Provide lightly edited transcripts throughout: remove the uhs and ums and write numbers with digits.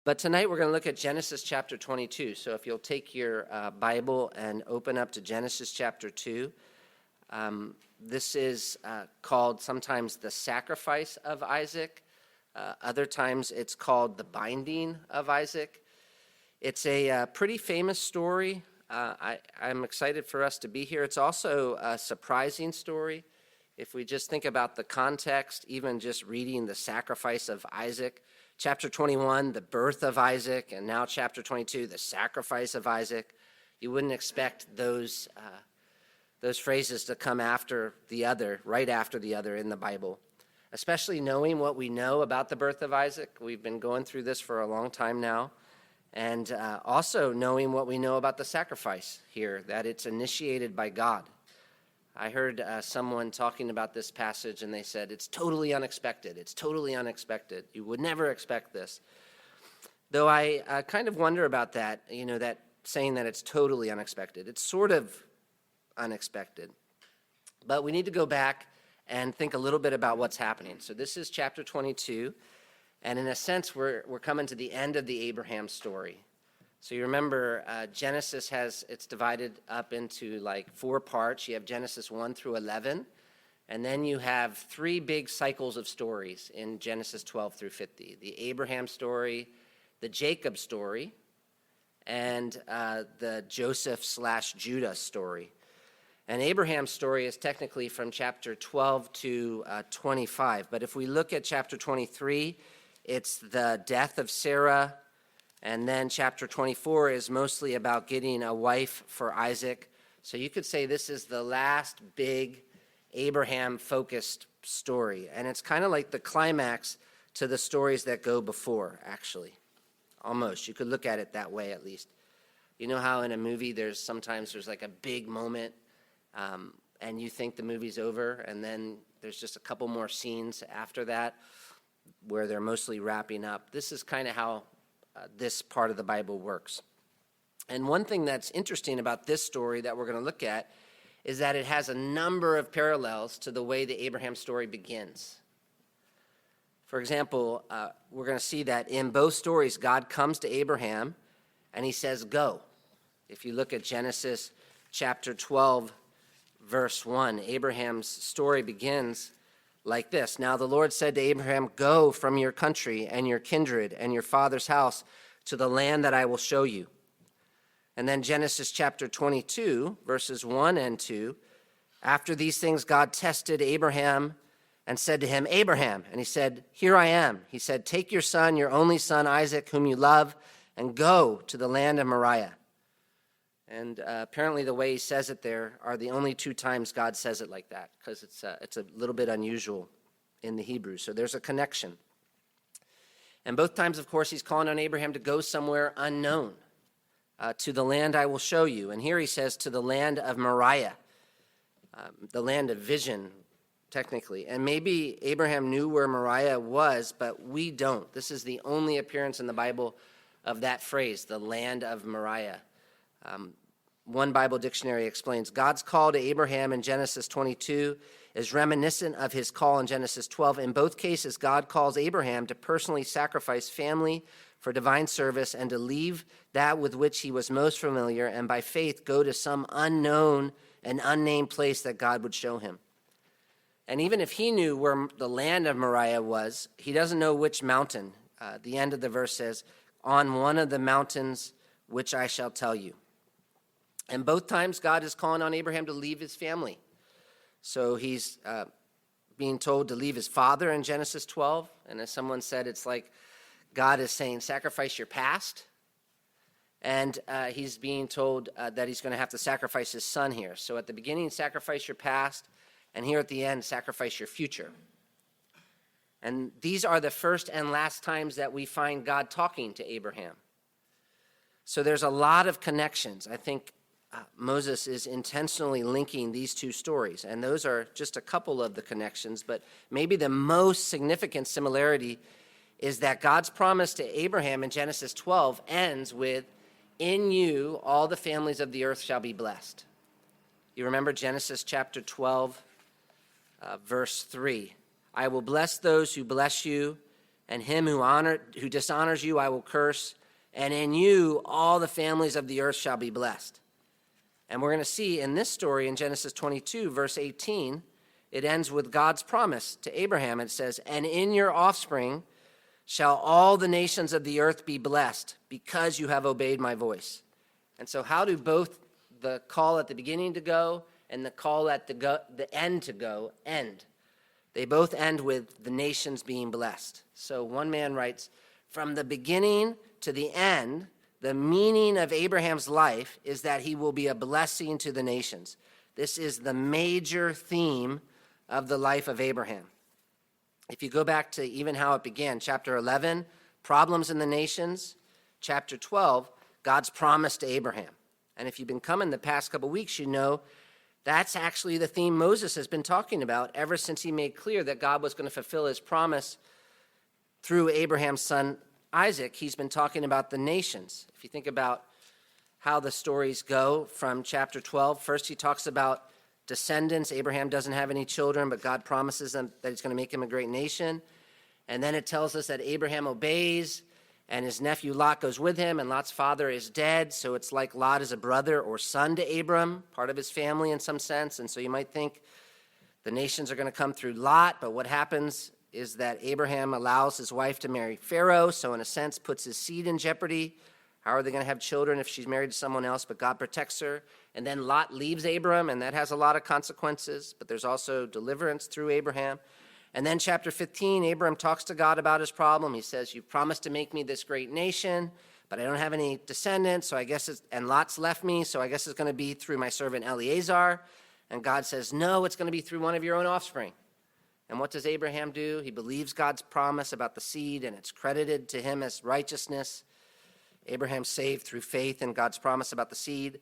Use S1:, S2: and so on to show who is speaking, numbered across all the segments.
S1: But tonight we're going to look at Genesis chapter 22. So if you'll take your Bible and open up to Genesis chapter 2. This is called sometimes the sacrifice of Isaac. Other times it's called the binding of Isaac. It's a pretty famous story. I'm excited for us to be here. It's also a surprising story. If we just think about the context, even just reading the sacrifice of Isaac, chapter 21, the birth of Isaac, and now chapter 22, the sacrifice of Isaac, you wouldn't expect those phrases to come after the other, right after the other in the Bible, especially knowing what we know about the birth of Isaac. We've been going through this for a long time now, and also knowing what we know about the sacrifice here, that it's initiated by God. I heard someone talking about this passage, and they said, it's totally unexpected. It's totally unexpected. You would never expect this. Though I kind of wonder about that, that saying that it's totally unexpected. It's sort of unexpected. But we need to go back and think a little bit about what's happening. So this is chapter 22, and in a sense, we're coming to the end of the Abraham story. So you remember Genesis it's divided up into like 4 parts. You have Genesis 1 through 11, and then you have 3 big cycles of stories in Genesis 12 through 50. The Abraham story, the Jacob story, and the Joseph/Judah story. And Abraham's story is technically from chapter 12 to 25. But if we look at chapter 23, it's the death of Sarah. And then chapter 24 is mostly about getting a wife for Isaac. So you could say this is the last big Abraham-focused story. And it's kind of like the climax to the stories that go before, actually. Almost. You could look at it that way, at least. You know how in a movie sometimes there's like a big moment, and you think the movie's over, and then there's just a couple more scenes after that where they're mostly wrapping up. This is kind of how this part of the Bible works. And one thing that's interesting about this story that we're going to look at is that it has a number of parallels to the way the Abraham story begins. For example, we're going to see that in both stories, God comes to Abraham and he says, go. If you look at Genesis chapter 12, verse 1, Abraham's story begins like this. Now the Lord said to Abraham, go from your country and your kindred and your father's house to the land that I will show you. And then Genesis chapter 22, verses 1 and 2, after these things God tested Abraham and said to him, Abraham, and he said, here I am. He said, take your son, your only son Isaac, whom you love, and go to the land of Moriah. And apparently the way he says it there are the only 2 times God says it like that, because it's a little bit unusual in the Hebrew. So there's a connection. And both times, of course, he's calling on Abraham to go somewhere unknown, to the land I will show you. And here he says to the land of Moriah, the land of vision, technically. And maybe Abraham knew where Moriah was, but we don't. This is the only appearance in the Bible of that phrase, the land of Moriah. One Bible dictionary explains, God's call to Abraham in Genesis 22 is reminiscent of his call in Genesis 12. In both cases, God calls Abraham to personally sacrifice family for divine service and to leave that with which he was most familiar and by faith go to some unknown and unnamed place that God would show him. And even if he knew where the land of Moriah was, he doesn't know which mountain. The end of the verse says, on one of the mountains which I shall tell you. And both times, God is calling on Abraham to leave his family. So he's being told to leave his father in Genesis 12. And as someone said, it's like God is saying, sacrifice your past. And he's being told that he's going to have to sacrifice his son here. So at the beginning, sacrifice your past. And here at the end, sacrifice your future. And these are the first and last times that we find God talking to Abraham. So there's a lot of connections. I think Moses is intentionally linking these 2 stories, and those are just a couple of the connections, but maybe the most significant similarity is that God's promise to Abraham in Genesis 12 ends with, in you all the families of the earth shall be blessed. You remember Genesis chapter 12, verse 3. I will bless those who bless you, and him who dishonors you I will curse, and in you all the families of the earth shall be blessed. And we're going to see in this story in Genesis 22, verse 18, it ends with God's promise to Abraham. It says, and in your offspring shall all the nations of the earth be blessed, because you have obeyed my voice. And so how do both the call at the beginning to go and the call at the end to go end? They both end with the nations being blessed. So one man writes, from the beginning to the end, the meaning of Abraham's life is that he will be a blessing to the nations. This is the major theme of the life of Abraham. If you go back to even how it began, chapter 11, problems in the nations. Chapter 12, God's promise to Abraham. And if you've been coming the past couple weeks, you know that's actually the theme Moses has been talking about ever since he made clear that God was going to fulfill his promise through Abraham's son Isaac. He's been talking about the nations. If you think about how the stories go from chapter 12, first he talks about descendants. Abraham doesn't have any children, but God promises them that he's going to make him a great nation. And then it tells us that Abraham obeys, and his nephew Lot goes with him, and Lot's father is dead, so it's like Lot is a brother or son to Abram, part of his family in some sense. And so you might think the nations are going to come through Lot, but what happens is that Abraham allows his wife to marry Pharaoh, so in a sense puts his seed in jeopardy. How are they going to have children if she's married to someone else? But God protects her. And then Lot leaves Abram, and that has a lot of consequences, but there's also deliverance through Abraham. And then chapter 15, Abram talks to God about his problem. He says, you've promised to make me this great nation, but I don't have any descendants, so I guess and Lot's left me, so I guess it's going to be through my servant Eleazar. And God says, no, it's going to be through one of your own offspring. And what does Abraham do? He believes God's promise about the seed, and it's credited to him as righteousness. Abraham saved through faith in God's promise about the seed.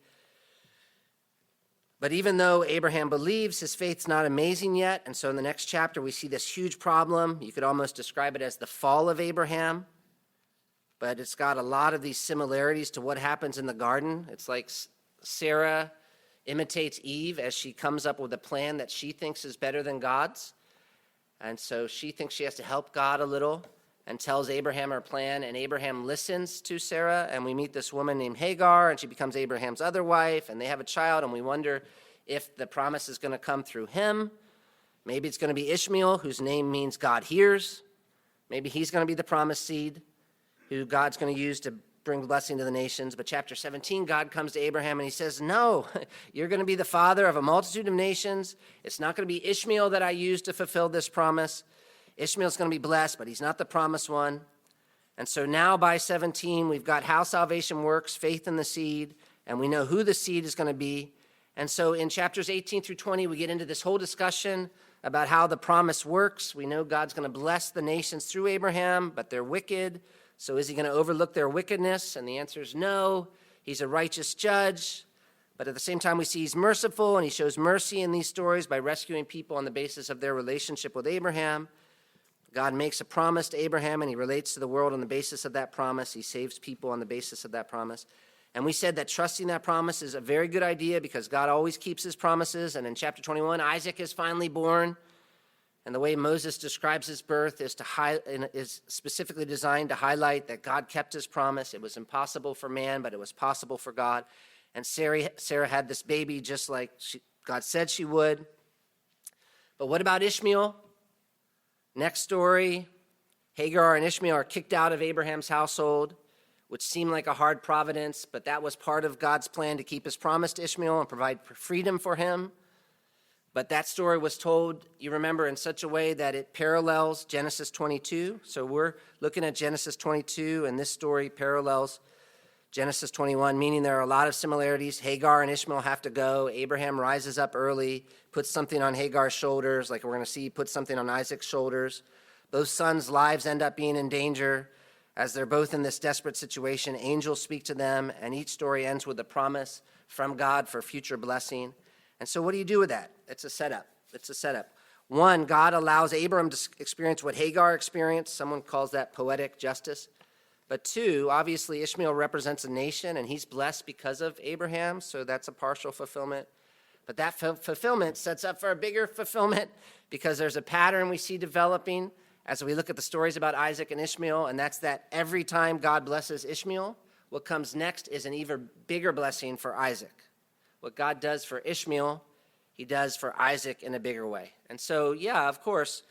S1: But even though Abraham believes, his faith's not amazing yet. And so in the next chapter, we see this huge problem. You could almost describe it as the fall of Abraham. But it's got a lot of these similarities to what happens in the garden. It's like Sarah imitates Eve as she comes up with a plan that she thinks is better than God's. And so she thinks she has to help God a little and tells Abraham her plan, and Abraham listens to Sarah, and we meet this woman named Hagar, and she becomes Abraham's other wife, and they have a child, and we wonder if the promise is going to come through him. Maybe it's going to be Ishmael, whose name means God hears. Maybe he's going to be the promised seed who God's going to use to bring blessing to the nations. But chapter 17, God comes to Abraham and he says, no, you're going to be the father of a multitude of nations. It's not going to be Ishmael that I use to fulfill this promise. Ishmael's going to be blessed, but he's not the promised one. And so now by 17, we've got how salvation works, faith in the seed, and we know who the seed is going to be. And so in chapters 18 through 20, we get into this whole discussion about how the promise works. We know God's going to bless the nations through Abraham, but they're wicked. So is he going to overlook their wickedness? And the answer is no. He's a righteous judge. But at the same time, we see he's merciful, and he shows mercy in these stories by rescuing people on the basis of their relationship with Abraham. God makes a promise to Abraham, and he relates to the world on the basis of that promise. He saves people on the basis of that promise. And we said that trusting that promise is a very good idea because God always keeps his promises. And in chapter 21, Isaac is finally born. And the way Moses describes his birth is specifically designed to highlight that God kept his promise. It was impossible for man, but it was possible for God. And Sarah had this baby just like God said she would. But what about Ishmael? Next story, Hagar and Ishmael are kicked out of Abraham's household, which seemed like a hard providence, but that was part of God's plan to keep his promise to Ishmael and provide freedom for him. But that story was told, you remember, in such a way that it parallels Genesis 22. So we're looking at Genesis 22, and this story parallels Genesis 21, meaning there are a lot of similarities. Hagar and Ishmael have to go. Abraham rises up early, puts something on Hagar's shoulders, like we're going to see, puts something on Isaac's shoulders. Both sons' lives end up being in danger. As they're both in this desperate situation, angels speak to them, and each story ends with a promise from God for future blessing. And so what do you do with that? It's a setup. It's a setup. One, God allows Abram to experience what Hagar experienced. Someone calls that poetic justice. But two, obviously Ishmael represents a nation, and he's blessed because of Abraham, so that's a partial fulfillment. But that fulfillment sets up for a bigger fulfillment because there's a pattern we see developing as we look at the stories about Isaac and Ishmael, and that's that every time God blesses Ishmael, what comes next is an even bigger blessing for Isaac. What God does for Ishmael, he does for Isaac in a bigger way. And so, yeah, of course,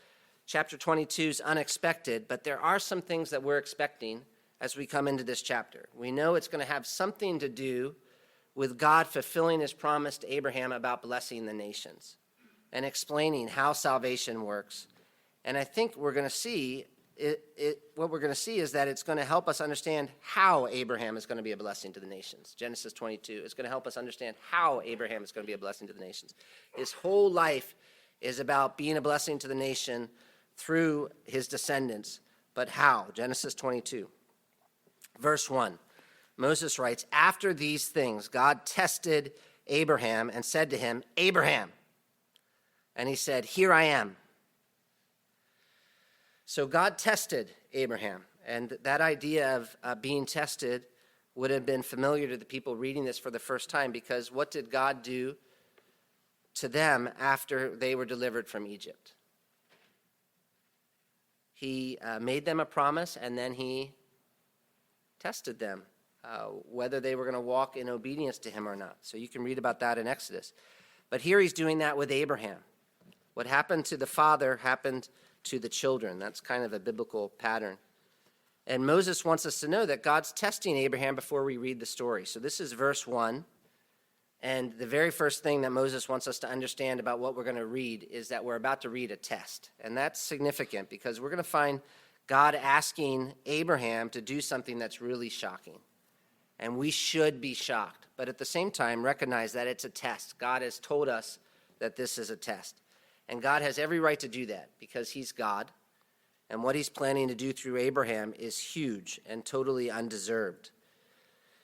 S1: chapter 22 is unexpected, but there are some things that we're expecting as we come into this chapter. We know it's going to have something to do with God fulfilling his promise to Abraham about blessing the nations and explaining how salvation works. And I think we're going to see, what we're going to see is that it's going to help us understand how Abraham is going to be a blessing to the nations. Genesis 22 is going to help us understand how Abraham is going to be a blessing to the nations. His whole life is about being a blessing to the nation through his descendants. But how? Genesis 22, verse 1. Moses writes, "After these things, God tested Abraham and said to him, 'Abraham.' And he said, 'Here I am.'" So God tested Abraham, and that idea of being tested would have been familiar to the people reading this for the first time, because what did God do to them after they were delivered from Egypt? He made them a promise, and then he tested them, whether they were going to walk in obedience to him or not. So you can read about that in Exodus. But here he's doing that with Abraham. What happened to the father happened to the children. That's kind of a biblical pattern. And Moses wants us to know that God's testing Abraham before we read the story. So this is verse 1. And the very first thing that Moses wants us to understand about what we're going to read is that we're about to read a test. And that's significant because we're going to find God asking Abraham to do something that's really shocking. And we should be shocked. But at the same time, recognize that it's a test. God has told us that this is a test. And God has every right to do that because he's God. And what he's planning to do through Abraham is huge and totally undeserved.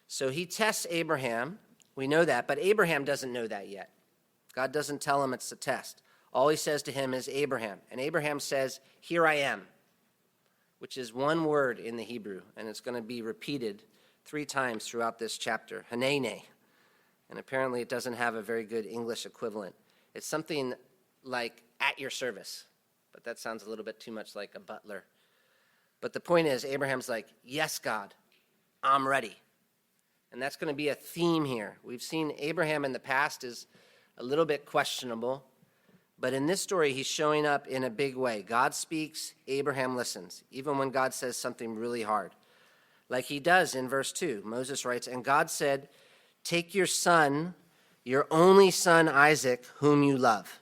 S1: So he tests Abraham. We know that, but Abraham doesn't know that yet. God doesn't tell him it's a test. All he says to him is Abraham. And Abraham says, "Here I am," which is one word in the Hebrew. And it's going to be repeated 3 times throughout this chapter, Hanene. And apparently it doesn't have a very good English equivalent. It's something like "at your service," but that sounds a little bit too much like a butler. But the point is, Abraham's like, "Yes, God, I'm ready." And that's going to be a theme here. We've seen Abraham in the past is a little bit questionable, but in this story, he's showing up in a big way. God speaks, Abraham listens, even when God says something really hard, like he does in verse 2. Moses writes, "And God said, 'Take your son, your only son Isaac, whom you love.'"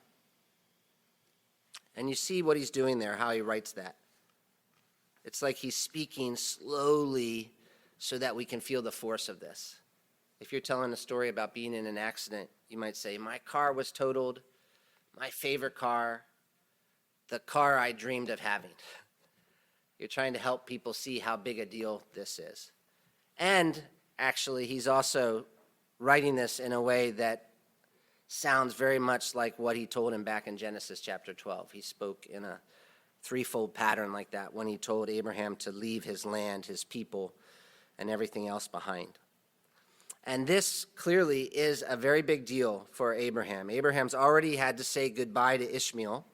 S1: And you see what he's doing there, how he writes that. It's like he's speaking slowly so that we can feel the force of this. If you're telling a story about being in an accident, you might say, "My car was totaled, my favorite car, the car I dreamed of having." You're trying to help people see how big a deal this is. And actually, he's also writing this in a way that sounds very much like what he told him back in Genesis chapter 12. He spoke in a threefold pattern like that when he told Abraham to leave his land, his people, and everything else behind. And this clearly is a very big deal for Abraham. Abraham's already had to say goodbye to Ishmael,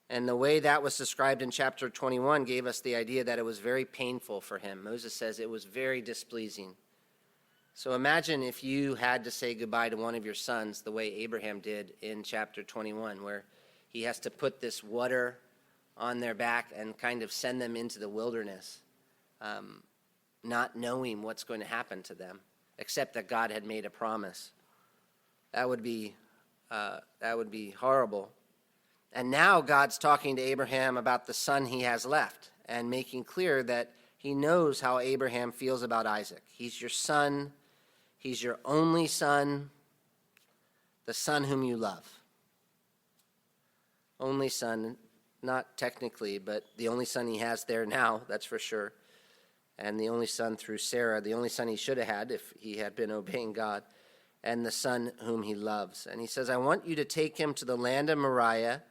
S1: and the way that was described in chapter 21 gave us the idea that it was very painful for him. Moses says it was very displeasing. So imagine if you had to say goodbye to one of your sons the way Abraham did in chapter 21, where he has to put this water on their back and kind of send them into the wilderness, not knowing what's going to happen to them, except that God had made a promise. That would be horrible. And now God's talking to Abraham about the son he has left and making clear that he knows how Abraham feels about Isaac. He's your son. He's your only son, the son whom you love. Only son, not technically, but the only son he has there now, that's for sure. And the only son through Sarah, the only son he should have had if he had been obeying God, and the son whom he loves. And he says, "I want you to take him to the land of Moriah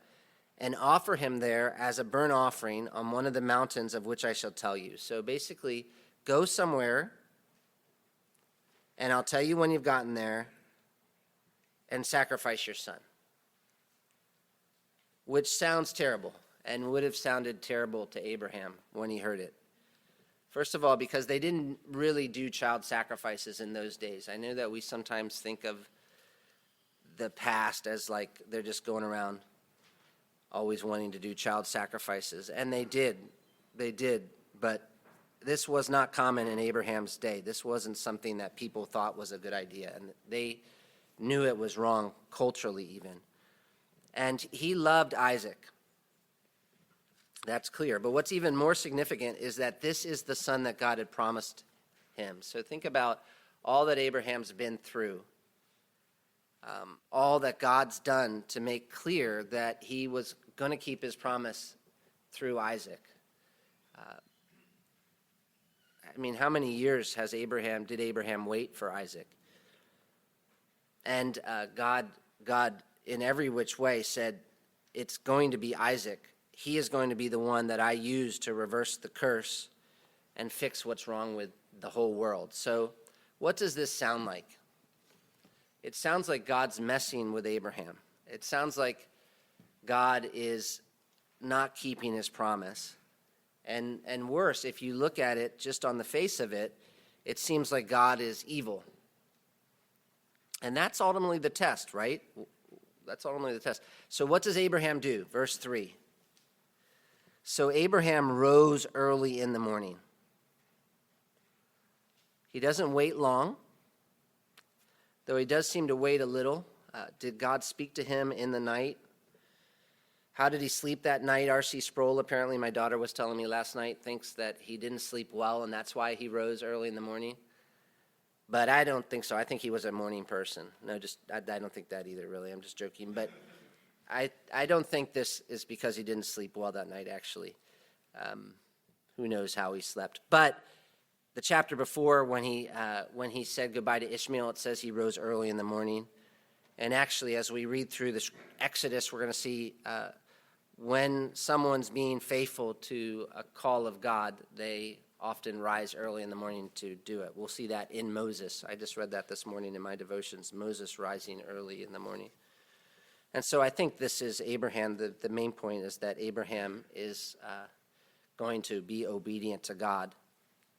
S1: and offer him there as a burnt offering on one of the mountains of which I shall tell you." So basically, go somewhere, and I'll tell you when you've gotten there, and sacrifice your son. Which sounds terrible. and would have sounded terrible to Abraham when he heard it. First of all, because they didn't really do child sacrifices in those days. I know that we sometimes think of the past as like they're just going around always wanting to do child sacrifices, and they did, but this was not common in Abraham's day. This wasn't something that people thought was a good idea, and they knew it was wrong culturally even. And he loved Isaac. That's clear. But what's even more significant is that this is the son that God had promised him. So think about all that Abraham's been through, all that God's done to make clear that he was going to keep his promise through Isaac. I mean, how many years did Abraham wait for Isaac? And God, in every which way, said, it's going to be Isaac. He is going to be the one that I use to reverse the curse and fix what's wrong with the whole world. So what does this sound like? It sounds like God's messing with Abraham. It sounds like God is not keeping his promise. And worse, if you look at it just on the face of it, it seems like God is evil. And that's ultimately the test, right? That's ultimately the test. So what does Abraham do? Verse 3. So Abraham rose early in the morning. He doesn't wait long, though he does seem to wait a little. Did God speak to him in the night? How did he sleep that night? R.C. Sproul, apparently my daughter was telling me last night, thinks that he didn't sleep well, and that's why he rose early in the morning. But I don't think so. I think he was a morning person. No, I don't think that either, really. I'm just joking. But I don't think this is because he didn't sleep well that night, actually. Who knows how he slept. But the chapter before, when he said goodbye to Ishmael, it says he rose early in the morning. And actually, as we read through this Exodus, we're going to see when someone's being faithful to a call of God, they often rise early in the morning to do it. We'll see that in Moses. I just read that this morning in my devotions, Moses rising early in the morning. And so I think this is Abraham. The main point is that Abraham is going to be obedient to God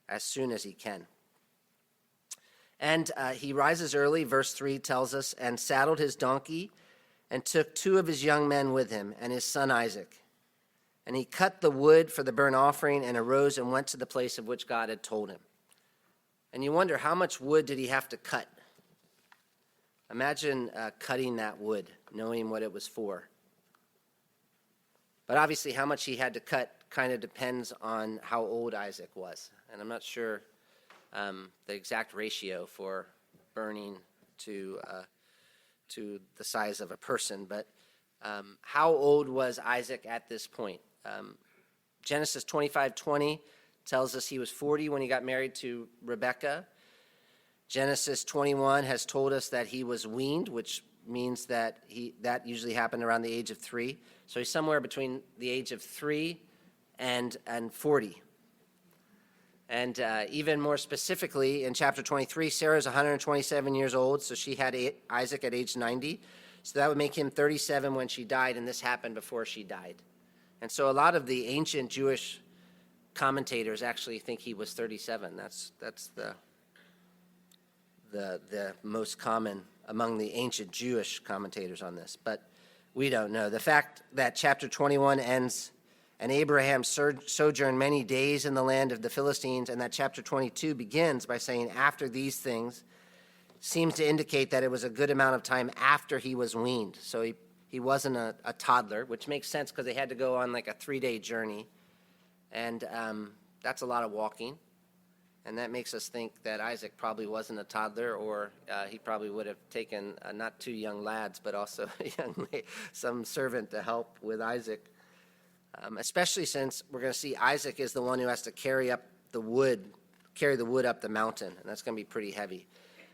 S1: as soon as he can. And he rises early, verse 3 tells us, and saddled his donkey and took 2 of his young men with him and his son Isaac. And he cut the wood for the burnt offering and arose and went to the place of which God had told him. And you wonder, how much wood did he have to cut? Imagine cutting that wood, knowing what it was for. But obviously how much he had to cut kind of depends on how old Isaac was. And I'm not sure the exact ratio for burning to the size of a person, but how old was Isaac at this point? Genesis 25:20 tells us he was 40 when he got married to Rebekah. Genesis 21 has told us that he was weaned, which means that that usually happened around the age of 3. So he's somewhere between the age of 3 and 40. And even more specifically, in chapter 23, Sarah's 127 years old, so she had Isaac at age 90. So that would make him 37 when she died, and this happened before she died. And so a lot of the ancient Jewish commentators actually think he was 37. That's the most common among the ancient Jewish commentators on this. But we don't know. The fact that chapter 21 ends, and Abraham sojourned many days in the land of the Philistines, and that chapter 22 begins by saying, after these things, seems to indicate that it was a good amount of time after he was weaned. So he wasn't a toddler, which makes sense because they had to go on like a 3-day journey. And that's a lot of walking. And that makes us think that Isaac probably wasn't a toddler, or he probably would have taken not 2 young lads, but also some servant to help with Isaac. Especially since we're going to see Isaac is the one who has to carry the wood up the mountain, and that's going to be pretty heavy.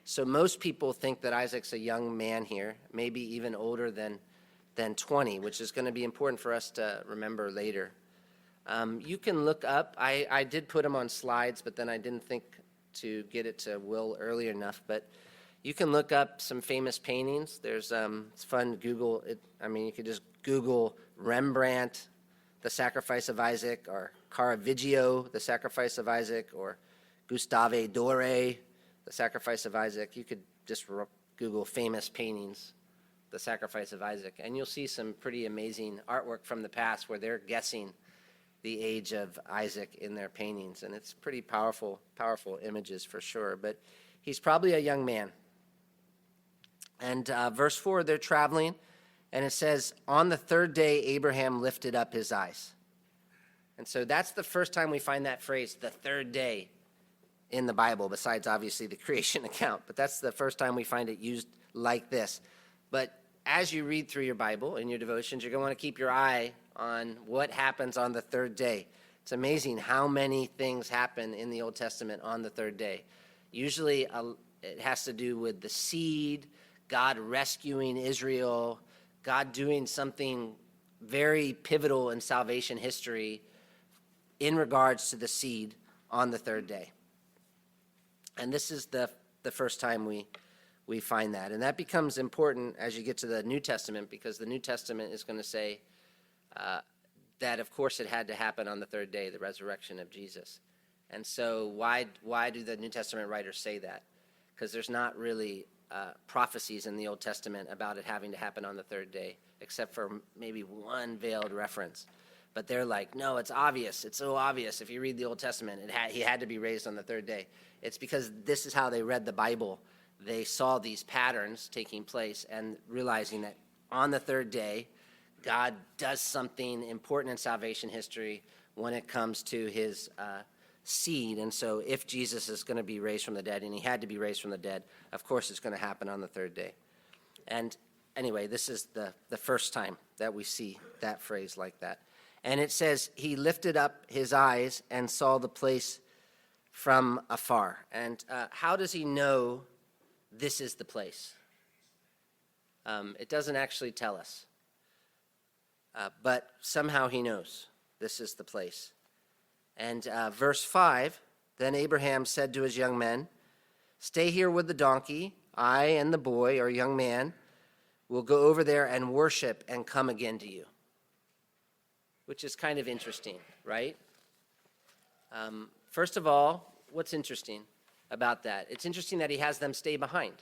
S1: So most people think that Isaac's a young man here, maybe even older than 20, which is going to be important for us to remember later. You can look up, I did put them on slides, but then I didn't think to get it to Will early enough, but you can look up some famous paintings. There's, it's fun to Google it. I mean, you could just Google Rembrandt, the sacrifice of Isaac, or Caravaggio, the sacrifice of Isaac, or Gustave Doré, the sacrifice of Isaac. You could just Google famous paintings, the sacrifice of Isaac, and you'll see some pretty amazing artwork from the past where they're guessing the age of Isaac in their paintings, and it's pretty powerful images for sure. But he's probably a young man. And verse 4, they're traveling, and it says, on the third day, Abraham lifted up his eyes. And so that's the first time we find that phrase, the third day, in the Bible, besides obviously the creation account. But that's the first time we find it used like this. But as you read through your Bible in your devotions, you're going to want to keep your eye on what happens on the third day. It's amazing how many things happen in the Old Testament on the third day. Usually it has to do with the seed, God rescuing Israel, God doing something very pivotal in salvation history in regards to the seed on the third day. And this is the first time we find that. And that becomes important as you get to the New Testament, because the New Testament is going to say that, of course, it had to happen on the third day, the resurrection of Jesus. And so why do the New Testament writers say that? Because there's not really prophecies in the Old Testament about it having to happen on the third day, except for maybe one veiled reference. But they're like, no, it's obvious. It's so obvious. If you read the Old Testament, he had to be raised on the third day. It's because this is how they read the Bible. They saw these patterns taking place and realizing that on the third day, God does something important in salvation history when it comes to his seed. And so if Jesus is going to be raised from the dead, and he had to be raised from the dead, of course it's going to happen on the third day. And anyway, this is the first time that we see that phrase like that. And it says, he lifted up his eyes and saw the place from afar. And how does he know this is the place? It doesn't actually tell us. But somehow he knows this is the place. And verse 5, then Abraham said to his young men, stay here with the donkey. I and the boy, or young man, will go over there and worship and come again to you. Which is kind of interesting, right? First of all, what's interesting about that? It's interesting that he has them stay behind.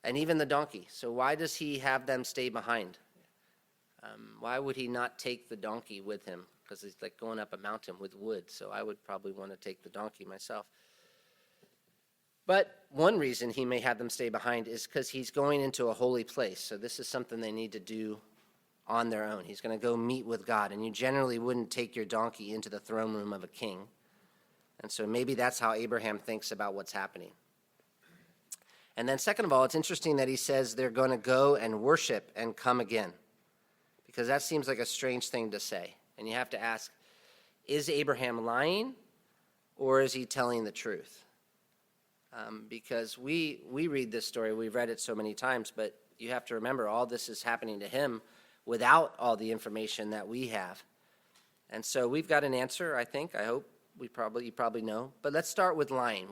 S1: And even the donkey. So why does he have them stay behind? Why would he not take the donkey with him? Because he's like going up a mountain with wood, so I would probably want to take the donkey myself. But one reason he may have them stay behind is because he's going into a holy place. So this is something they need to do on their own. He's going to go meet with God, and you generally wouldn't take your donkey into the throne room of a king. And so maybe that's how Abraham thinks about what's happening. And then second of all, it's interesting that he says they're going to go and worship and come again, because that seems like a strange thing to say. And you have to ask, is Abraham lying, or is he telling the truth? Because we read this story, we've read it so many times, but you have to remember all this is happening to him without all the information that we have. And so we've got an answer, I think. I hope you probably know. But let's start with lying.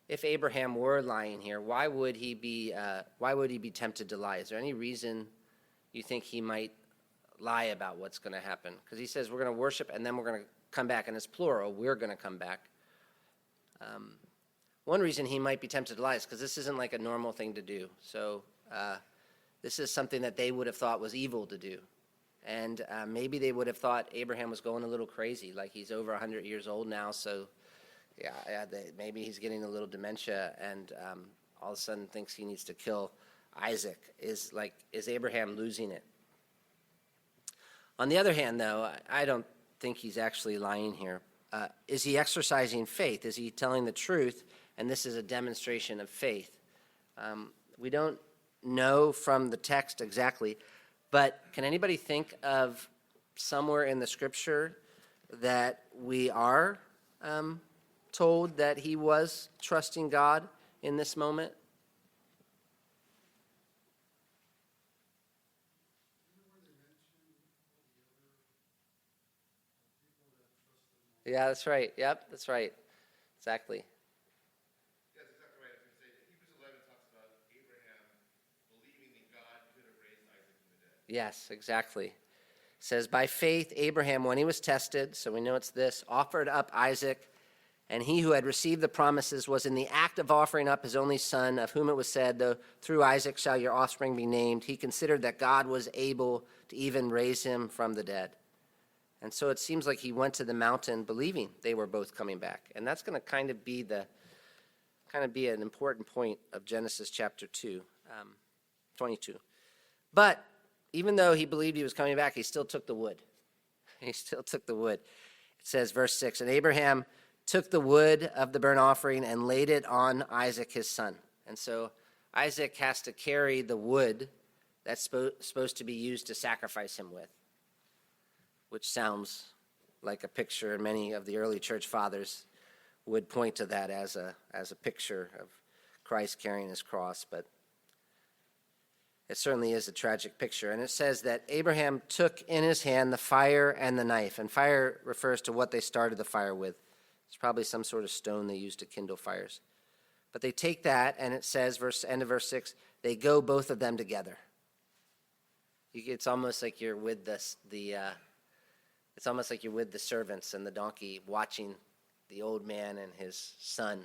S1: If Abraham were lying here, why would he be tempted to lie? Is there any reason you think he might lie about what's going to happen? Because he says we're going to worship and then we're going to come back, and it's plural. We're going to come back. One reason he might be tempted to lie is because this isn't like a normal thing to do. So this is something that they would have thought was evil to do. And maybe they would have thought Abraham was going a little crazy, like he's over 100 years old now, so maybe he's getting a little dementia and all of a sudden thinks he needs to kill Isaac. Is Abraham losing it? On the other hand, though, I don't think he's actually lying here. Is he exercising faith? Is he telling the truth? And this is a demonstration of faith. We don't know from the text exactly, but can anybody think of somewhere in the scripture that we are told that he was trusting God in this moment? Yeah, that's right. Yep, that's right. Exactly.
S2: Yeah, that's exactly right. I was going to say, Hebrews 11 talks about Abraham believing that God could have raised Isaac from the dead.
S1: Yes, exactly. says, by faith, Abraham, when he was tested, so we know it's this, offered up Isaac, and he who had received the promises was in the act of offering up his only son, of whom it was said, though through Isaac shall your offspring be named. He considered that God was able to even raise him from the dead. And so it seems like he went to the mountain believing they were both coming back. And that's going to kind of be an important point of Genesis chapter 22. But even though he believed he was coming back, he still took the wood. He still took the wood. It says, verse 6, and Abraham took the wood of the burnt offering and laid it on Isaac his son. And so Isaac has to carry the wood that's supposed to be used to sacrifice him with, which sounds like a picture. Many of the early church fathers would point to that as a picture of Christ carrying his cross, but it certainly is a tragic picture. And it says that Abraham took in his hand the fire and the knife, and fire refers to what they started the fire with. It's probably some sort of stone they used to kindle fires. But they take that, and it says, end of verse 6, they go both of them together. It's almost like you're with it's almost like you're with the servants and the donkey watching the old man and his son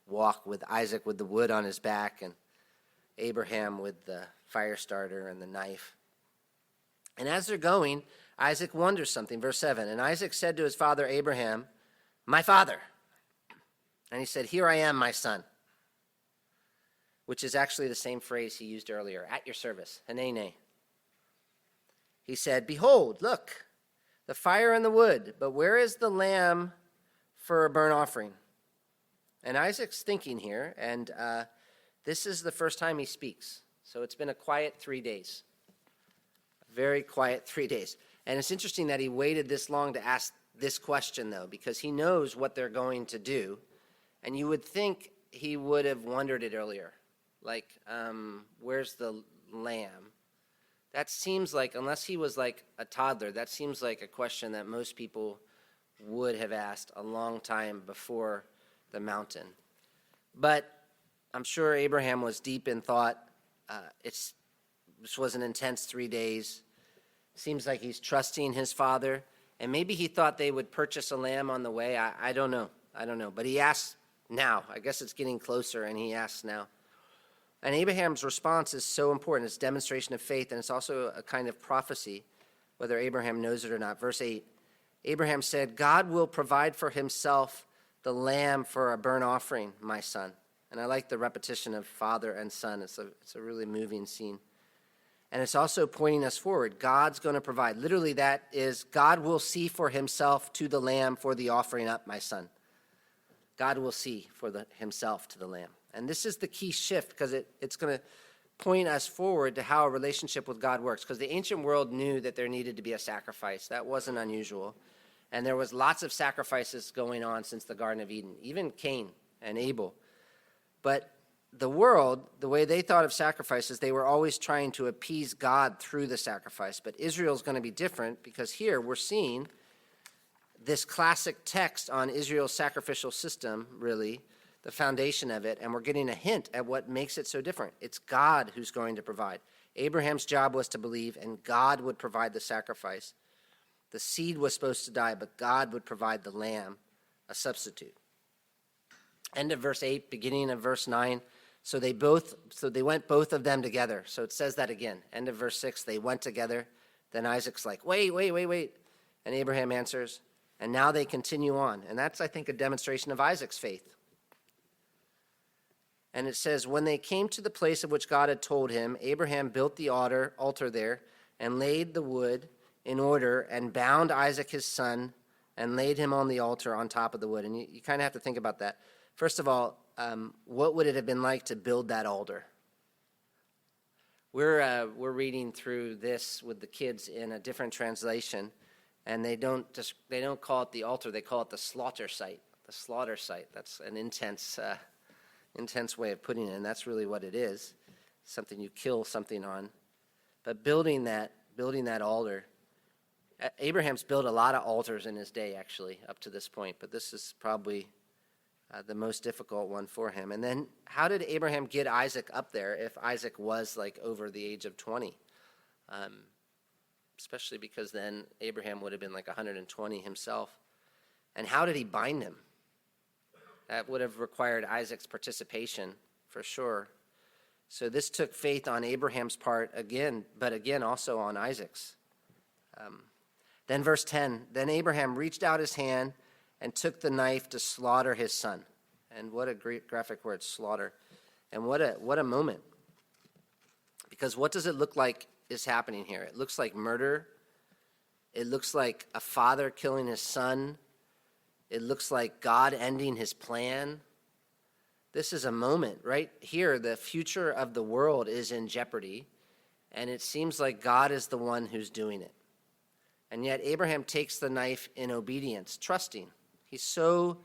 S1: walk, with Isaac with the wood on his back and Abraham with the fire starter and the knife. And as they're going, Isaac wonders something. Verse 7, and Isaac said to his father Abraham, my father. And he said, here I am, my son. Which is actually the same phrase he used earlier, at your service, hanene. He said, behold, look, the fire and the wood, but where is the lamb for a burnt offering? And Isaac's thinking here, and this is the first time he speaks. So it's been a quiet 3 days. A very quiet 3 days. And it's interesting that he waited this long to ask this question, though, because he knows what they're going to do. And you would think he would have wondered it earlier. Like, where's the lamb? That seems like, unless he was like a toddler, that seems like a question that most people would have asked a long time before the mountain. But I'm sure Abraham was deep in thought. This was an intense 3 days. Seems like he's trusting his father. And maybe he thought they would purchase a lamb on the way. I don't know. But he asks now. I guess it's getting closer, and he asks now. And Abraham's response is so important. It's a demonstration of faith, and it's also a kind of prophecy, whether Abraham knows it or not. Verse 8, Abraham said, God will provide for himself the lamb for a burnt offering, my son. And I like the repetition of father and son. It's a really moving scene. And it's also pointing us forward. God's going to provide. Literally, that is, God will see for himself to the lamb for the offering up, my son. God will see for himself to the lamb. And this is the key shift, because it's going to point us forward to how a relationship with God works. Because the ancient world knew that there needed to be a sacrifice. That wasn't unusual. And there was lots of sacrifices going on since the Garden of Eden, even Cain and Abel. But the world, the way they thought of sacrifices, they were always trying to appease God through the sacrifice. But Israel's going to be different, because here we're seeing this classic text on Israel's sacrificial system, really, the foundation of it, and we're getting a hint at what makes it so different. It's God who's going to provide. Abraham's job was to believe, and God would provide the sacrifice. The seed was supposed to die, but God would provide the lamb, a substitute. End of verse 8, beginning of verse 9. So they went both of them together. So it says that again. End of verse 6, they went together. Then Isaac's like, wait. And Abraham answers, and now they continue on. And that's, I think, a demonstration of Isaac's faith. And it says, when they came to the place of which God had told him, Abraham built the altar there and laid the wood in order and bound Isaac his son and laid him on the altar on top of the wood. And you kind of have to think about that. First of all, what would it have been like to build that altar? We're reading through this with the kids in a different translation, and they don't call it the altar, they call it the slaughter site. The slaughter site. That's an intense way of putting it, and that's really what it is. Something you kill something on. But building that altar, Abraham's built a lot of altars in his day, actually, up to this point, but this is probably the most difficult one for him. And then how did Abraham get Isaac up there if Isaac was like over the age of 20? especially because then Abraham would have been like 120 himself. And how did he bind him? That would have required Isaac's participation for sure. So this took faith on Abraham's part again, but again also on Isaac's. Then verse 10, then Abraham reached out his hand and took the knife to slaughter his son. And what a great graphic word, slaughter. And what a moment. Because what does it look like is happening here? It looks like murder. It looks like a father killing his son. It looks like God ending his plan. This is a moment right here. The future of the world is in jeopardy, and it seems like God is the one who's doing it. And yet Abraham takes the knife in obedience, trusting. He's so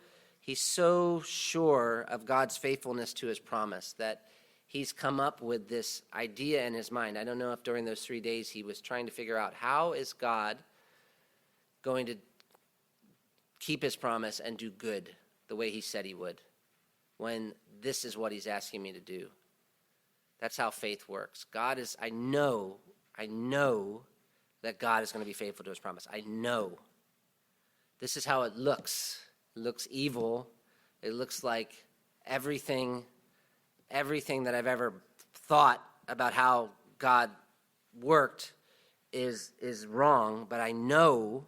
S1: sure of God's faithfulness to his promise that he's come up with this idea in his mind. I don't know if during those 3 days he was trying to figure out, how is God going to keep his promise and do good the way he said he would, when this is what he's asking me to do? That's how faith works. I know that God is going to be faithful to his promise. I know. This is how it looks. It looks evil. It looks like everything that I've ever thought about how God worked is wrong, but I know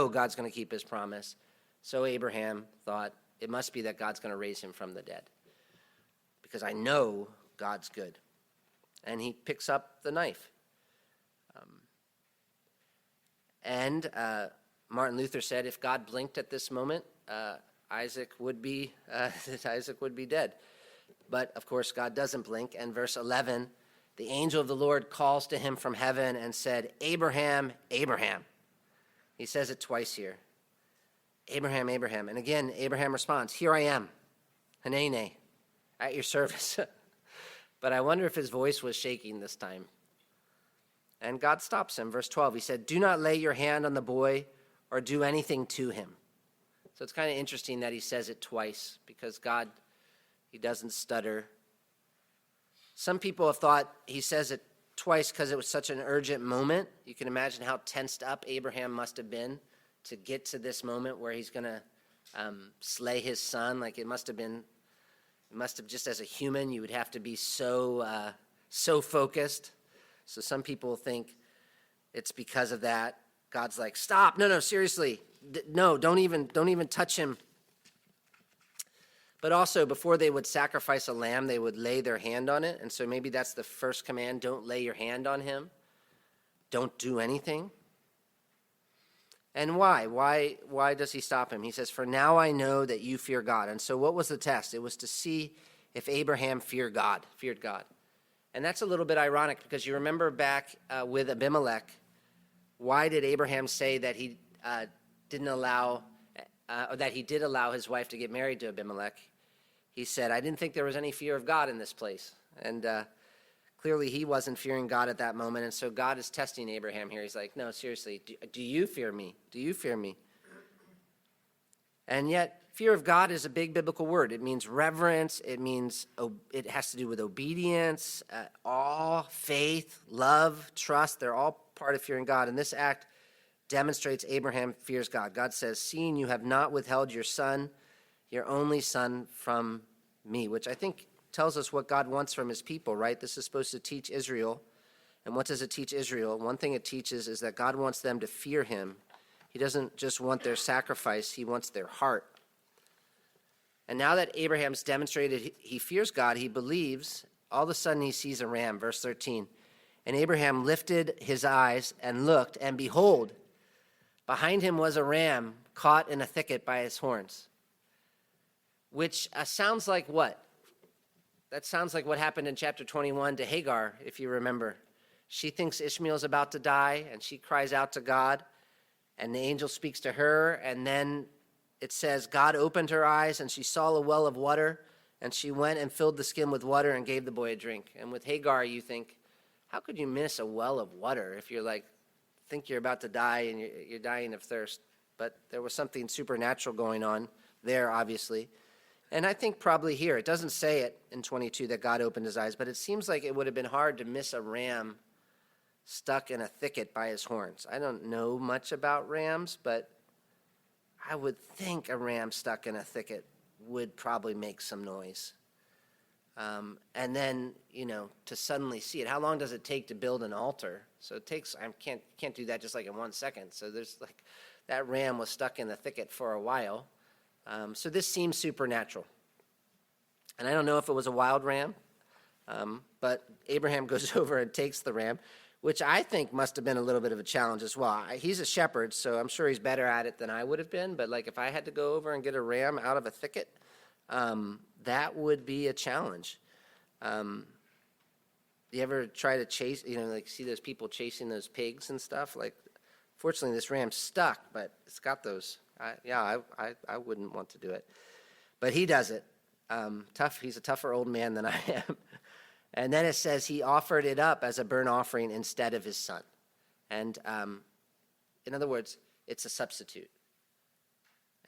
S1: God's going to keep his promise. So Abraham thought, it must be that God's going to raise him from the dead, because I know God's good. And he picks up the knife. Martin Luther said, if God blinked at this moment, Isaac would be dead. But of course, God doesn't blink. And verse 11, the angel of the Lord calls to him from heaven and said, Abraham, Abraham. He says it twice here. Abraham, Abraham. And again, Abraham responds, here I am, Hanene, at your service. But I wonder if his voice was shaking this time. And God stops him. Verse 12, he said, do not lay your hand on the boy or do anything to him. So it's kind of interesting that he says it twice, because God, he doesn't stutter. Some people have thought he says it twice because it was such an urgent moment. You can imagine how tensed up Abraham must have been to get to this moment where he's going to slay his son. Like it must have just as a human, you would have to be so focused. So some people think it's because of that. God's like, stop, no, seriously, no, don't even touch him. But also, before they would sacrifice a lamb, they would lay their hand on it. And so maybe that's the first command, don't lay your hand on him. Don't do anything. And why? Why does he stop him? He says, for now I know that you fear God. And so what was the test? It was to see if Abraham feared God. And that's a little bit ironic, because you remember back with Abimelech, why did Abraham say that he did allow his wife to get married to Abimelech? He said, I didn't think there was any fear of God in this place. And clearly he wasn't fearing God at that moment. And so God is testing Abraham here. He's like, no, seriously, do you fear me? Do you fear me? And yet, fear of God is a big biblical word. It means reverence. It has to do with obedience, awe, faith, love, trust. They're all part of fearing God. And this act demonstrates Abraham fears God. God says, seeing you have not withheld your son, your only son, from me, which I think tells us what God wants from his people, right? This is supposed to teach Israel. And what does it teach Israel? One thing it teaches is that God wants them to fear him. He doesn't just want their sacrifice, he wants their heart. And now that Abraham's demonstrated he fears God, he believes, all of a sudden he sees a ram, verse 13. And Abraham lifted his eyes and looked, and behold, behind him was a ram caught in a thicket by his horns. Which sounds like what? That sounds like what happened in chapter 21 to Hagar, if you remember. She thinks Ishmael's about to die, and she cries out to God, and the angel speaks to her, and then it says God opened her eyes, and she saw a well of water, and she went and filled the skin with water and gave the boy a drink. And with Hagar, you think, how could you miss a well of water if you're think you're about to die and you're dying of thirst? But there was something supernatural going on there, obviously. And I think probably here, it doesn't say it in 22 that God opened his eyes, but it seems like it would have been hard to miss a ram stuck in a thicket by his horns. I don't know much about rams, but I would think a ram stuck in a thicket would probably make some noise. And then, to suddenly see it. How long does it take to build an altar? So it takes, I can't do that just like in 1 second. So that ram was stuck in the thicket for a while. So this seems supernatural. And I don't know if it was a wild ram, but Abraham goes over and takes the ram, which I think must have been a little bit of a challenge as well. He's a shepherd, so I'm sure he's better at it than I would have been. But if I had to go over and get a ram out of a thicket, that would be a challenge. You ever try to chase, see those people chasing those pigs and stuff? Fortunately, this ram's stuck, but it's got those. I wouldn't want to do it. But he does it. Tough. He's a tougher old man than I am. And then it says he offered it up as a burnt offering instead of his son. And in other words, it's a substitute.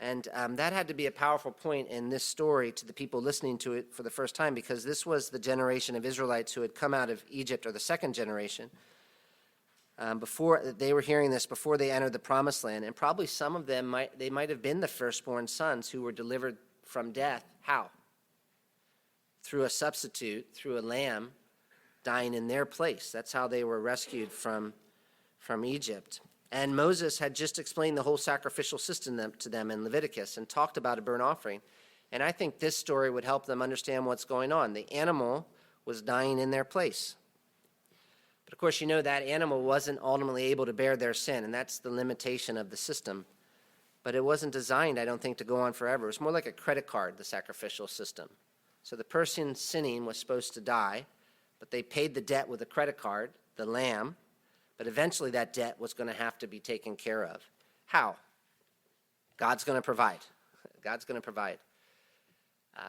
S1: And that had to be a powerful point in this story to the people listening to it for the first time, because this was the generation of Israelites who had come out of Egypt, or the second generation. Before they were hearing this, before they entered the promised land, and probably some of them might have been the firstborn sons who were delivered from death. How? Through a substitute, through a lamb dying in their place. That's how they were rescued from Egypt. And Moses had just explained the whole sacrificial system to them in Leviticus and talked about a burnt offering. And I think this story would help them understand what's going on. The animal was dying in their place. But of course, that animal wasn't ultimately able to bear their sin, and that's the limitation of the system. But it wasn't designed, I don't think, to go on forever. It's more like a credit card, the sacrificial system. So the person sinning was supposed to die, but they paid the debt with a credit card, the lamb, but eventually that debt was going to have to be taken care of. How? God's going to provide. God's going to provide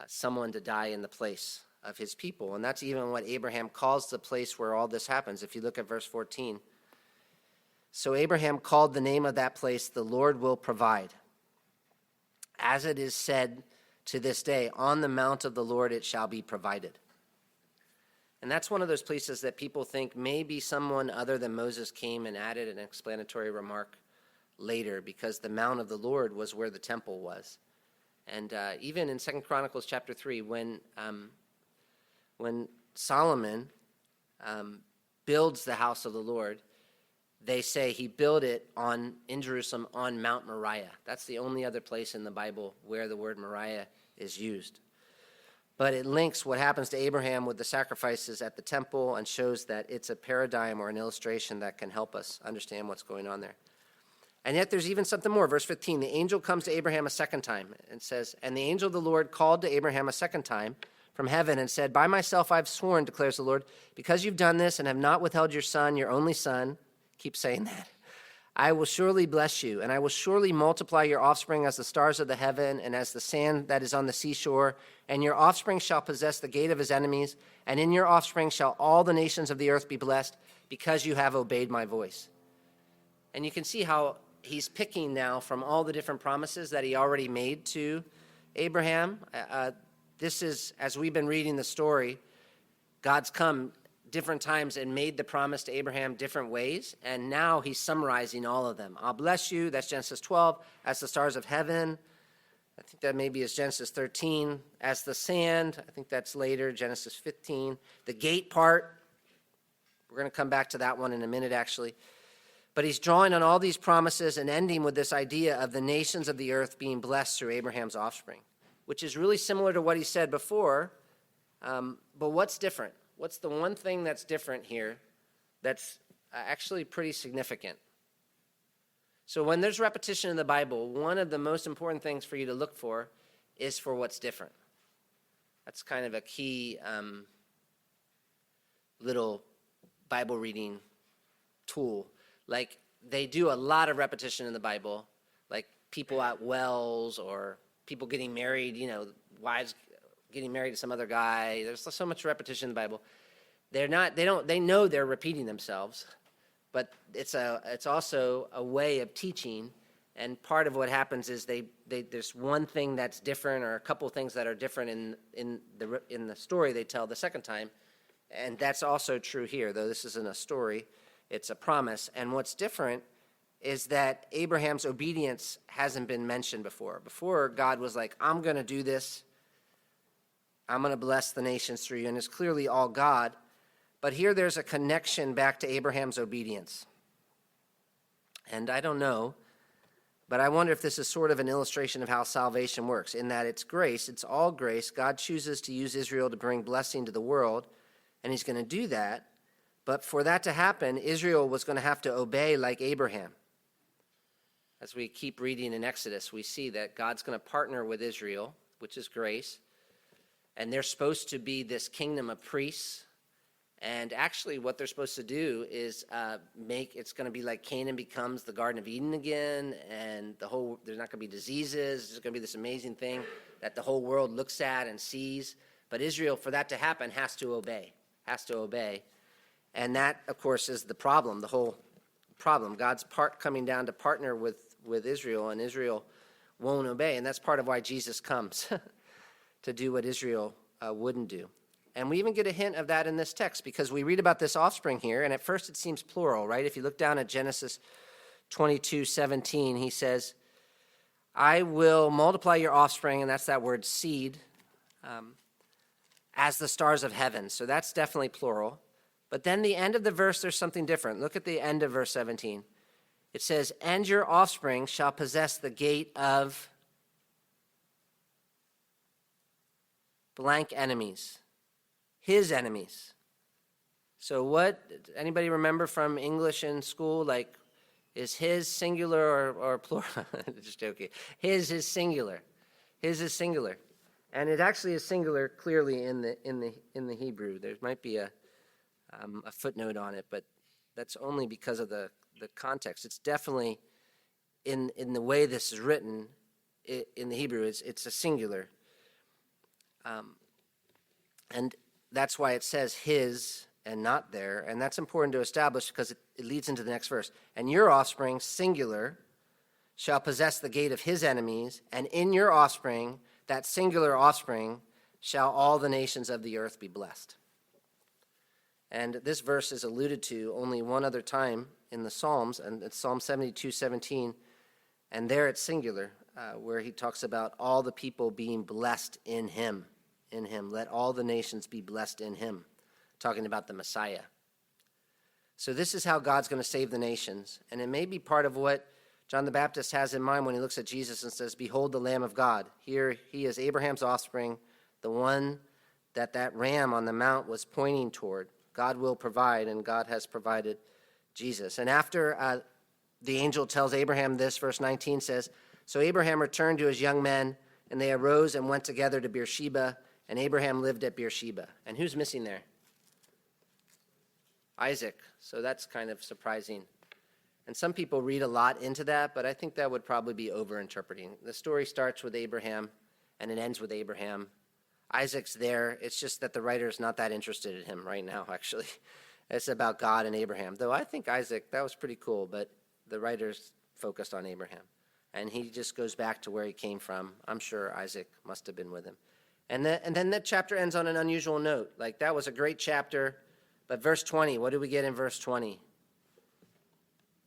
S1: someone to die in the place of his people. And that's even what Abraham calls the place where all this happens. If you look at verse 14. So Abraham called the name of that place, the Lord will provide. As it is said to this day, on the mount of the Lord it shall be provided. And that's one of those places that people think maybe someone other than Moses came and added an explanatory remark later, because the mount of the Lord was where the temple was. And even in 2 Chronicles chapter 3, when Solomon builds the house of the Lord, they say he built it in Jerusalem on Mount Moriah. That's the only other place in the Bible where the word Moriah is used. But it links what happens to Abraham with the sacrifices at the temple and shows that it's a paradigm or an illustration that can help us understand what's going on there. And yet there's even something more. Verse 15, the angel comes to Abraham a second time and says, and the angel of the Lord called to Abraham a second time from heaven and said, by myself I've sworn, declares the Lord, because you've done this and have not withheld your son, your only son, keep saying that, I will surely bless you, and I will surely multiply your offspring as the stars of the heaven and as the sand that is on the seashore, and your offspring shall possess the gate of his enemies, and in your offspring shall all the nations of the earth be blessed, because you have obeyed my voice. And you can see how he's picking now from all the different promises that he already made to Abraham. This is, as we've been reading the story, God's come different times and made the promise to Abraham different ways, and now he's summarizing all of them. I'll bless you, that's Genesis 12, as the stars of heaven. I think that maybe is Genesis 13. As the sand, I think that's later, Genesis 15. The gate part, we're going to come back to that one in a minute, actually. But he's drawing on all these promises and ending with this idea of the nations of the earth being blessed through Abraham's offspring, which is really similar to what he said before. But what's different? What's the one thing that's different here that's actually pretty significant? So when there's repetition in the Bible, one of the most important things for you to look for is for what's different. That's kind of a key little Bible reading tool. Like, they do a lot of repetition in the Bible, like people at wells or people getting married, wives getting married to some other guy. There's so much repetition in the Bible. They know they're repeating themselves, but it's also a way of teaching. And part of what happens is there's one thing that's different, or a couple of things that are different in the story they tell the second time, and that's also true here. Though this isn't a story, It's a promise. And what's different is that Abraham's obedience hasn't been mentioned before. Before, God was like, I'm going to do this. I'm going to bless the nations through you. And it's clearly all God. But here there's a connection back to Abraham's obedience. And I don't know, but I wonder if this is sort of an illustration of how salvation works, in that it's grace, it's all grace. God chooses to use Israel to bring blessing to the world, and he's going to do that. But for that to happen, Israel was going to have to obey like Abraham. As we keep reading in Exodus, we see that God's going to partner with Israel, which is grace, and they're supposed to be this kingdom of priests. And actually what they're supposed to do is it's going to be like Canaan becomes the Garden of Eden again, and there's not going to be diseases. There's going to be this amazing thing that the whole world looks at and sees. But Israel, for that to happen, has to obey. And that, of course, is the problem, the whole problem. God's coming down to partner with Israel, and Israel won't obey. And that's part of why Jesus comes, to do what Israel wouldn't do. And we even get a hint of that in this text, because we read about this offspring here, and at first it seems plural, right? If you look down at Genesis 22:17, he says, I will multiply your offspring, and that's that word seed, as the stars of heaven. So that's definitely plural. But then the end of the verse, there's something different. Look at the end of verse 17. It says, and your offspring shall possess the gate of blank enemies. His enemies. So what, anybody remember from English in school, like, is his singular or plural? Just joking. His is singular. His is singular. And it actually is singular clearly in the Hebrew. There might be a footnote on it, but that's only because of the context. It's definitely, in the way this is written, in the Hebrew, it's a singular. And that's why it says his and not there, and that's important to establish because it leads into the next verse. And your offspring, singular, shall possess the gate of his enemies, and in your offspring, that singular offspring, shall all the nations of the earth be blessed. And this verse is alluded to only one other time in the Psalms, and it's Psalm 72:17, and there it's singular, where he talks about all the people being blessed in him. In him. Let all the nations be blessed in him. Talking about the Messiah. So this is how God's going to save the nations. And it may be part of what John the Baptist has in mind when he looks at Jesus and says, behold the Lamb of God. Here he is Abraham's offspring, the one that ram on the mount was pointing toward. God will provide, and God has provided Jesus. And after the angel tells Abraham this, verse 19 says, so Abraham returned to his young men, and they arose and went together to Beersheba, and Abraham lived at Beersheba. And who's missing there? Isaac. So that's kind of surprising. And some people read a lot into that, but I think that would probably be over-interpreting. The story starts with Abraham, and it ends with Abraham. Isaac's there. It's just that the writer is not that interested in him right now, actually. It's about God and Abraham. Though I think Isaac, that was pretty cool, but the writer's focused on Abraham. And he just goes back to where he came from. I'm sure Isaac must have been with him. And then that chapter ends on an unusual note. Like, that was a great chapter, but verse 20, what do we get in verse 20?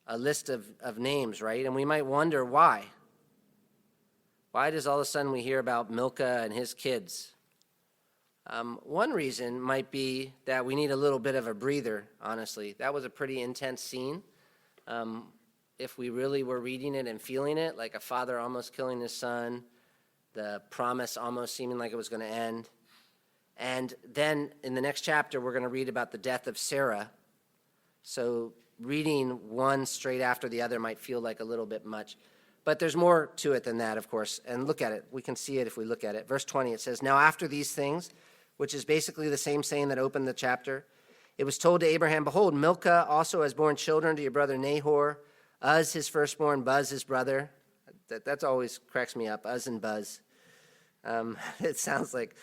S1: A list of names, right? And we might wonder why. Why does all of a sudden we hear about Milcah and his kids? One reason might be that we need a little bit of a breather, honestly. That was a pretty intense scene. If we really were reading it and feeling it, like a father almost killing his son, the promise almost seeming like it was going to end. And then in the next chapter, we're going to read about the death of Sarah. So reading one straight after the other might feel like a little bit much. But there's more to it than that, of course. And look at it. We can see it if we look at it. Verse 20, it says, now after these things, which is basically the same saying that opened the chapter, it was told to Abraham, behold, Milcah also has borne children to your brother Nahor, Uz his firstborn, Buz his brother. That's always cracks me up, Uz and Buz. It sounds like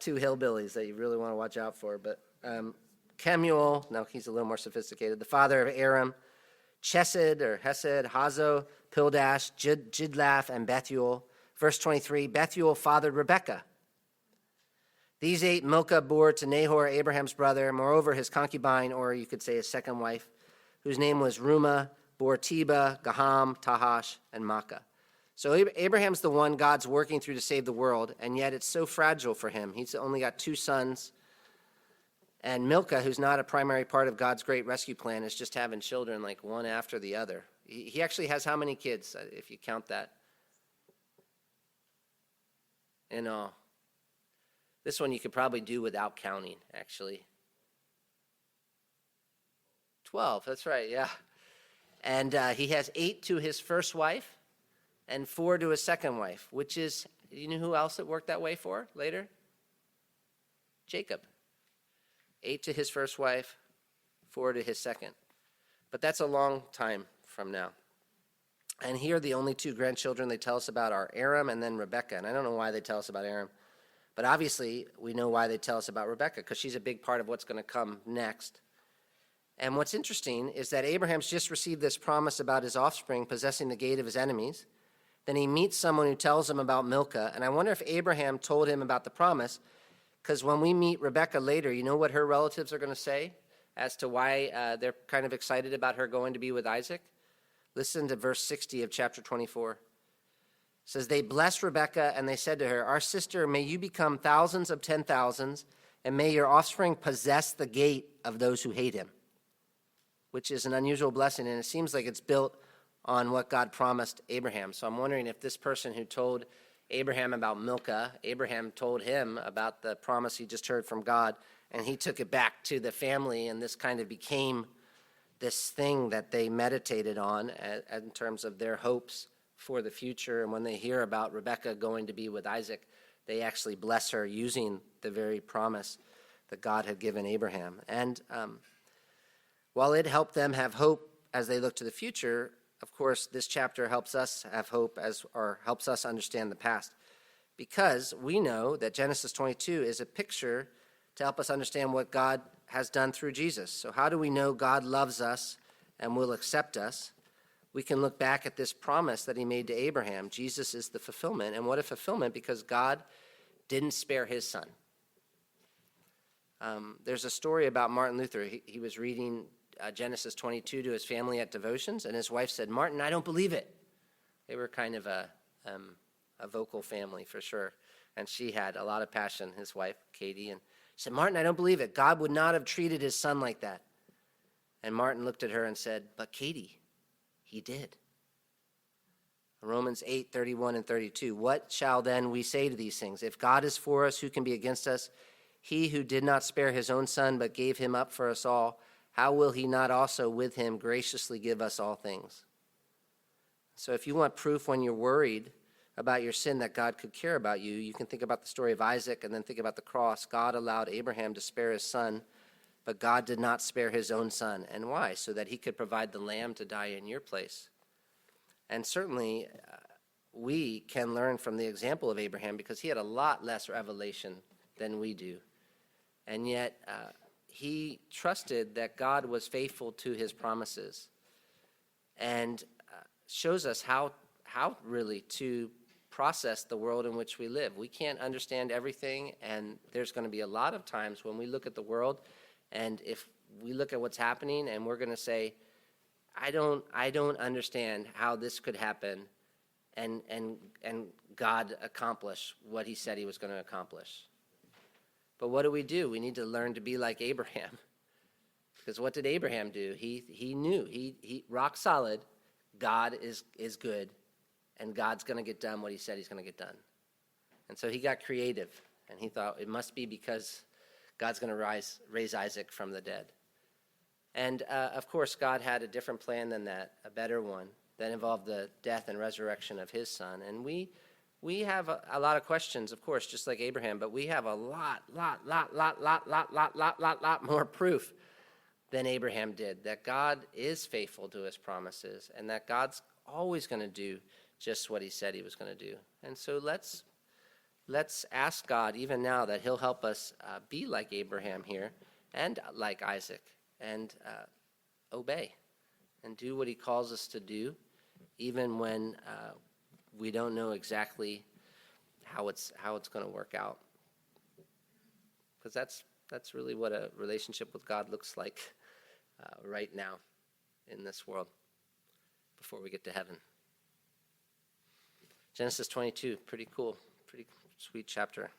S1: two hillbillies that you really want to watch out for. But Kemuel, no, he's a little more sophisticated, the father of Aram, Chesed or Hesed, Hazo, Pildash, Jidlaph, and Bethuel. Verse 23, Bethuel fathered Rebekah. These 8 Milcah bore to Nahor, Abraham's brother, moreover his concubine, or you could say his second wife, whose name was Ruma, bore Teba, Gaham, Tahash, and Makkah. So Abraham's the one God's working through to save the world, and yet it's so fragile for him. He's only got 2 sons. And Milcah, who's not a primary part of God's great rescue plan, is just having children like one after the other. He actually has how many kids, if you count that? In all. This one you could probably do without counting, actually. 12, that's right, yeah. And he has 8 to his first wife and 4 to his second wife, which is, you know who else it worked that way for later? Jacob. 8 to his first wife, 4 to his second. But that's a long time from now. And here the only 2 grandchildren they tell us about are Aram and then Rebekah. And I don't know why they tell us about Aram, but obviously we know why they tell us about Rebekah, because she's a big part of what's going to come next. And what's interesting is that Abraham's just received this promise about his offspring possessing the gate of his enemies. Then he meets someone who tells him about Milcah. And I wonder if Abraham told him about the promise, because when we meet Rebekah later, you know what her relatives are going to say as to why they're kind of excited about her going to be with Isaac? Listen to verse 60 of chapter 24. It says, they blessed Rebekah, and they said to her, our sister, may you become thousands of 10,000s, and may your offspring possess the gate of those who hate him, which is an unusual blessing, and it seems like it's built on what God promised Abraham. So I'm wondering if this person who told Abraham about Milcah, Abraham told him about the promise he just heard from God, and he took it back to the family, and this kind of became this thing that they meditated on in terms of their hopes for the future. And when they hear about Rebekah going to be with Isaac, they actually bless her using the very promise that God had given Abraham. And while it helped them have hope as they look to the future, of course, this chapter helps us have hope or helps us understand the past, because we know that Genesis 22 is a picture to help us understand what God has done through Jesus. So how do we know God loves us and will accept us? We can look back at this promise that he made to Abraham. Jesus is the fulfillment. And what a fulfillment, because God didn't spare his son. There's a story about Martin Luther. He was reading Genesis 22 to his family at devotions, and his wife said, Martin, I don't believe it. They were kind of a vocal family for sure, and she had a lot of passion, his wife, Katie, and she said, Martin, I don't believe it. God would not have treated his son like that. And Martin looked at her and said, but Katie, he did. Romans 8:31 and 32, what shall then we say to these things? If God is for us, who can be against us? He who did not spare his own son, but gave him up for us all, how will he not also with him graciously give us all things? So if you want proof when you're worried about your sin that God could care about you, you can think about the story of Isaac and then think about the cross. God allowed Abraham to spare his son, but God did not spare his own son. And why? So that he could provide the lamb to die in your place. And certainly we can learn from the example of Abraham, because he had a lot less revelation than we do. And yet he trusted that God was faithful to his promises, and shows us how really to process the world in which we live. We can't understand everything, and there's going to be a lot of times when we look at the world, and if we look at what's happening and we're going to say, I don't understand how this could happen and God accomplish what he said he was going to accomplish. But what do? We need to learn to be like Abraham. Because what did Abraham do? He knew, he rock solid, God is good, and God's going to get done what he said he's going to get done. And so he got creative, and he thought it must be because God's going to raise Isaac from the dead. And of course, God had a different plan than that, a better one, that involved the death and resurrection of his son. And we have a lot of questions, of course, just like Abraham, but we have a lot more proof than Abraham did, that God is faithful to his promises, and that God's always going to do just what he said he was going to do. And so let's ask God even now that he'll help us be like Abraham here, and like Isaac, and obey and do what he calls us to do, even when we don't know exactly how it's going to work out. Because that's really what a relationship with God looks like right now. in this world before we get to heaven. Genesis 22, pretty cool, pretty sweet chapter.